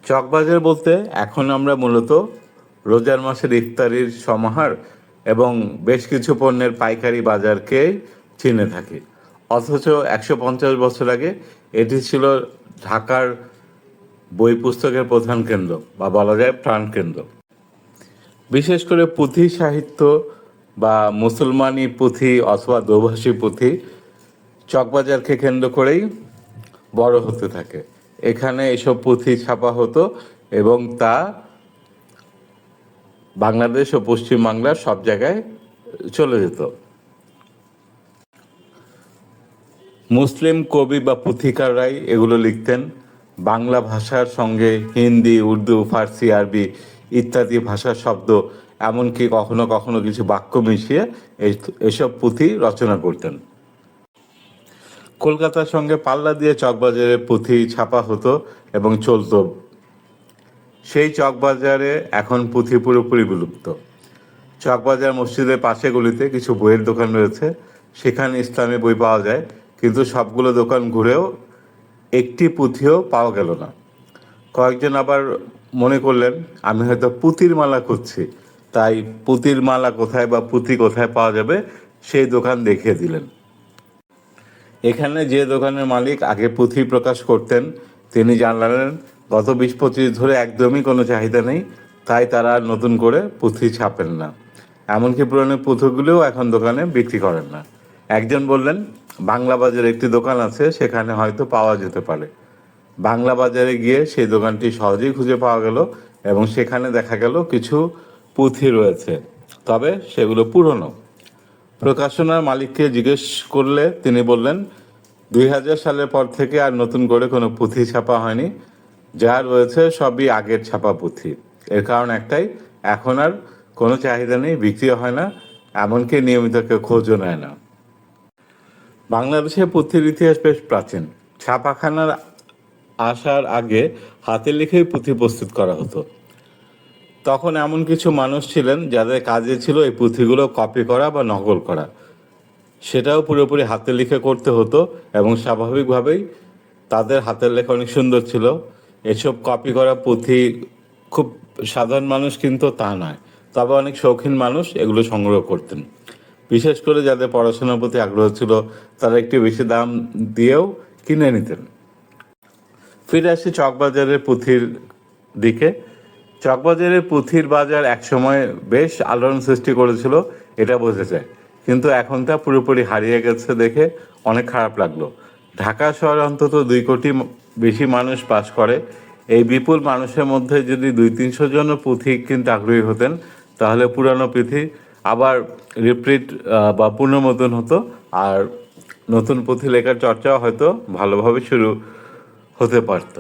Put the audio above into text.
চকবাজার বলতে এখন আমরা মূলত রোজার মাসের ইফতারির সমাহার এবং বেশ কিছু পণ্যের পাইকারি বাজারকে চিনে থাকি। অথচ 150 বছর আগে এটি ছিল ঢাকার বই পুস্তকের প্রধান কেন্দ্র বা বলা যায় প্রাণকেন্দ্র। বিশেষ করে পুঁথি সাহিত্য বা মুসলমানি পুঁথি অথবা দোভাষী পুঁথি চকবাজারকে কেন্দ্র করেই বড় হতে থাকে। এখানে এসব পুঁথি ছাপা হতো এবং তা বাংলাদেশ ও পশ্চিমবাংলার সব জায়গায় চলে যেত। মুসলিম কবি বা পুঁথিকাররাই এগুলো লিখতেন। বাংলা ভাষার সঙ্গে হিন্দি, উর্দু, ফার্সি, আরবি ইত্যাদি ভাষার শব্দ, এমনকি কখনো কখনো কিছু বাক্য মিশিয়ে এসব পুঁথি রচনা করতেন। কলকাতার সঙ্গে পাল্লা দিয়ে চকবাজারে পুঁথি ছাপা হতো এবং চলতো। সেই চকবাজারে এখন পুঁথি পুরোপুরি বিলুপ্ত। চকবাজার মসজিদের পাশে গলিতে কিছু বইয়ের দোকান রয়েছে, সেখানে ইসলামী বই পাওয়া যায়, কিন্তু সবগুলো দোকান ঘুরেও একটি পুঁথিও পাওয়া গেল না। কয়েকজন আবার মনে করলেন আমি হয়তো পুঁতির মালা খুঁজছি, তাই পুঁতির মালা কোথায় বা পুঁথি কোথায় পাওয়া যাবে সেই দোকান দেখিয়ে দিলেন। এখানে যে দোকানের মালিক আগে পুঁথি প্রকাশ করতেন তিনি জানালেন গত 20-25 ধরে একদমই কোনো চাহিদা নেই, তাই তারা নতুন করে পুঁথি ছাপেন না, এমনকি পুরনো পুঁথিগুলোও এখন দোকানে বিক্রি করেন না। একজন বললেন বাংলা বাজারে একটি দোকান আছে, সেখানে হয়তো পাওয়া যেতে পারে। বাংলা বাজারে গিয়ে সেই দোকানটি সহজেই খুঁজে পাওয়া গেল এবং সেখানে দেখা গেল কিছু পুঁথি রয়েছে, তবে সেগুলো পুরনো। প্রকাশনার মালিককে জিজ্ঞেস করলে তিনি বললেন 2000 সালের পর থেকে আর নতুন করে কোনো পুঁথি ছাপা হয়নি, যা রয়েছে সবই আগের ছাপা পুঁথি। এর কারণ একটাই, এখন আর কোনো চাহিদা নেই, বিক্রি হয় না, এমনকি নিয়মিত কেউ খোঁজও নেয় না। বাংলাদেশে পুঁথির ইতিহাস বেশ প্রাচীন। ছাপাখানার আসার আগে হাতে লিখেই পুঁথি প্রস্তুত করা হতো। তখন এমন কিছু মানুষ ছিলেন যাদের কাজে ছিল এই পুঁথিগুলো কপি করা বা নকল করা। সেটাও পুরোপুরি হাতে লিখে করতে হতো এবং স্বাভাবিকভাবেই তাদের হাতের লেখা অনেক সুন্দর ছিল। এসব কপি করা পুঁথি খুব সাধারণ মানুষ কিন্তু তা নয়, তবে অনেক শৌখিন মানুষ এগুলো সংগ্রহ করতেন। বিশেষ করে যাদের পড়াশোনার প্রতি আগ্রহ ছিল তারা একটু বেশি দাম দিয়েও কিনে নিতেন। ফিরে আসি চকবাজারের পুঁথির দিকে। চকবাজারের পুঁথির বাজার একসময় বেশ আলোড়ন সৃষ্টি করেছিল, এটা বোঝা যায়, কিন্তু এখন তা পুরোপুরি হারিয়ে গেছে দেখে অনেক খারাপ লাগলো। ঢাকা শহরে অন্তত 2 কোটি বেশি মানুষ বাস করে। এই বিপুল মানুষের মধ্যে যদি 200-300 জন পুঁথি কিনতে আগ্রহী হতেন, তাহলে পুরানো পুঁথি আবার রিপ্রিন্ট বা পুনর্মুদ্রণ হতো, আর নতুন পুঁথি লেখার চর্চাও হয়তো ভালোভাবে শুরু হতে পারত।